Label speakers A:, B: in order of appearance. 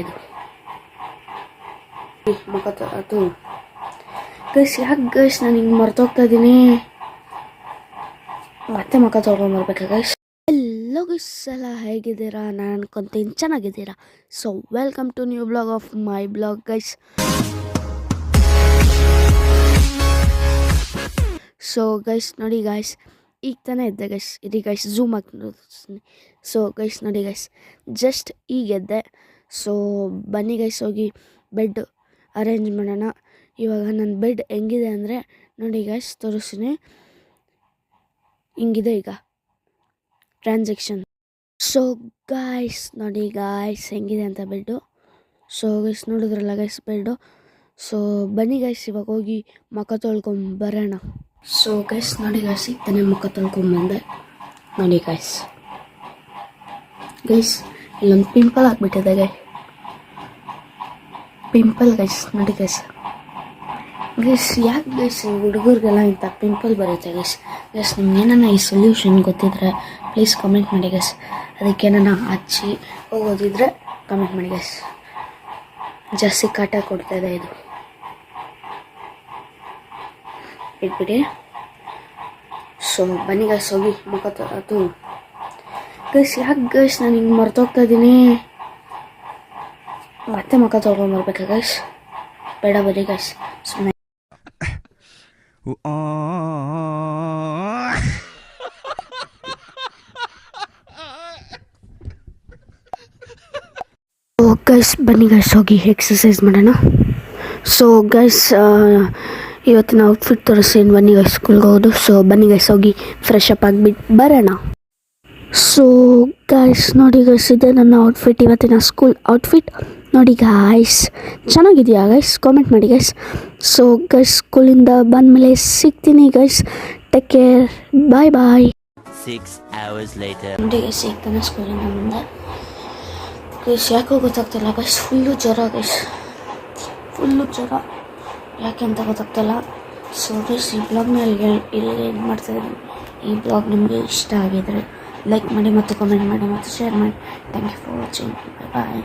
A: ಇದು ಅದು ಗೈಸ್, ಯಾಕೆ ಗೈಸ್ ನಾನು ಹಿಂಗೆ ಮರ್ತೋಗ್ತಾ ಇದ್ದೀನಿ. ಮತ್ತೆ ಮುಖ ತೊಳ್ಕೊಂಬರ್ಬೇಕಾ ಗೈಸ್? ಎಲ್ಲೋ ಗೈಸ್ ಎಲ್ಲ ಹೇಗಿದ್ದೀರಾ? ನಾನು ಅನ್ಕೊಂತೀನಿ ಚೆನ್ನಾಗಿದ್ದೀರಾ. So welcome to new blog of my blog guys. So guys ನೋಡಿ ಗೈಸ್, ಈಗ ತಾನೇ ಎದ್ದೆ ಗೈಸ್. ಇರಿ ಗೈಸ್ ಝೂಮ್ ಆಗಿ ನೋಡ್ತೀನಿ. ಸೊ ಗೈಸ್ ನೋಡಿ ಗೈಸ್, ಜಸ್ಟ್ ಈಗ ಎದ್ದೆ. ಸೊ ಬನ್ನಿ ಗೈಸ್ ಹೋಗಿ ಬೆಡ್ ಅರೇಂಜ್ ಮಾಡೋಣ. ಇವಾಗ ನನ್ನ ಬೆಡ್ ಹೆಂಗಿದೆ ಅಂದರೆ ನೋಡಿ ಗೈಸ್, ತೋರಿಸ್ತೀನಿ. ಹಿಂಗಿದೆ ಈಗ ಟ್ರಾನ್ಸಾಕ್ಷನ್. ಸೊ ಗೈಸ್ ನೋಡಿ ಗೈಸ್ ಹೆಂಗಿದೆ ಅಂತ ಬೆಡ್ಡು. ಸೊ ಗೈಸ್ ನೋಡಿದ್ರಲ್ಲ ಗೈಸ್ ಬೆಡ್ಡು. ಸೊ ಬನ್ನಿ ಗೈಸ್ ಇವಾಗ ಹೋಗಿ ಮುಖ ತೊಳ್ಕೊಂಬರೋಣ. ಸೊ ಗೈಸ್ ನೋಡಿ ಗೈಸ್, ಈಗ ತಾನೇ ಮುಖ ತೊಳ್ಕೊಂಬಂದೆ. ನೋಡಿ ಗೈಸ್ ಇಲ್ಲೊಂದು ಪಿಂಪಲ್ ಆಗಿಬಿಟ್ಟಿದೆ ಗೈ, ಪಿಂಪಲ್ ಗೈಸ್. ನೋಡಿ ಗೈಸ್ ಯಾಕೆ ಗೈಸ್ ಹುಡುಗರಿಗೆಲ್ಲ ಇಂಥ ಪಿಂಪಲ್ ಬರುತ್ತೆ ಗೈಸ್ ನಿಮ್ಗೇನ ಈ ಸೊಲ್ಯೂಷನ್ ಗೊತ್ತಿದ್ರೆ ಪ್ಲೀಸ್ ಕಮೆಂಟ್ ಮಾಡಿ ಗೈಸ್. ಅದಕ್ಕೇನ ಹಚ್ಚಿ ಹೋಗೋದಿದ್ರೆ ಕಮೆಂಟ್ ಮಾಡಿ ಗೈಸ್. ಜಾಸ್ತಿ ಕಾಟ ಕೊಡ್ತಾಯಿದೆ ಇದು, ಇಟ್ಬಿಡಿ. ಸೊ ಬನ್ನಿ ಗೈಸ್ ಹೋಗಿ ಮುಖ ಅದು ಗೈಸ್, ಯಾಕೆ ಗೈಸ್ ನಾನು ಹಿಂಗೆ ಮರ್ತೋಗ್ತಾ ಇದ್ದೀನಿ. ಮತ್ತೆ ಮುಖ ತೊಳ್ಕೊಂಬರ್ಬೇಕಾ ಗೈಸ್? ಬೇಡ ಬರೀ ಗೈಸ್ ಸುಮ್ಮನೆ. ಗೈಸ್ ಬನ್ನಿ ಗೈಸ್ ಹೋಗಿ ಎಕ್ಸಸೈಸ್ ಮಾಡೋಣ. ಸೊ ಗೈಸ್ ಇವತ್ತಿನ ಔಟ್ಫಿಟ್ ತೋರಿಸ್ತೀನಿ ಬನ್ನಿ ಗೈಸ್, ಸ್ಕೂಲ್ಗೆ ಹೋಗೋದು. ಸೊ ಬನ್ನಿ ಗೈಸ್ ಹೋಗಿ ಫ್ರೆಶ್ ಅಪ್ ಆಗಿಬಿಟ್ಟು ಬರೋಣ. ಸೊ ಗೈಸ್ ನೋಡಿ ಗೈಸ್, ಇದೆ ನನ್ನ ಔಟ್ಫಿಟ್, ಇವತ್ತಿನ ಸ್ಕೂಲ್ ಔಟ್ಫಿಟ್. ನೋಡಿ ಗೈಸ್ ಚೆನ್ನಾಗಿದೆಯಾ ಗೈಸ್? ಕಾಮೆಂಟ್ ಮಾಡಿ ಗೈಸ್. ಸೊ ಗೈಸ್ ಸ್ಕೂಲಿಂದ ಬಂದಮೇಲೆ ಸಿಗ್ತೀನಿ ಗೈಸ್. ಟೇಕ್ ಕೇರ್, ಬಾಯ್ ಬಾಯ್.
B: 6 hours later.
A: ನೋಡಿ ಗೈಸ್ ಈಗ ತಾನೇ ಸ್ಕೂಲಿಂದ ಬಂದೆ ಗೈಸ್. ಯಾಕೋ ಗೊತ್ತಾಗ್ತಿಲ್ಲ ಗೈಸ್, ಫುಲ್ಲು ಜ್ವರ ಗೈಸ್, ಫುಲ್ಲು ಜ್ವರ. ಯಾಕೆ ಅಂತ ಗೊತ್ತಾಗ್ತಿಲ್ಲ. ಸೊ ಗೈಸ್ ಈ ಬ್ಲಾಗ್ನ ಇಲ್ಲಿ ಏನು ಮಾಡ್ತಾಯಿದ್ದೀನಿ. ಈ ಬ್ಲಾಗ್ ನಿಮಗೆ ಇಷ್ಟ ಆಗಿದರೆ ಲೈಕ್ ಮಾಡಿ ಮತ್ತು ಕಮೆಂಟ್ ಮಾಡಿ ಮತ್ತು ಶೇರ್ ಮಾಡಿ. Thank you for watching. Bye bye.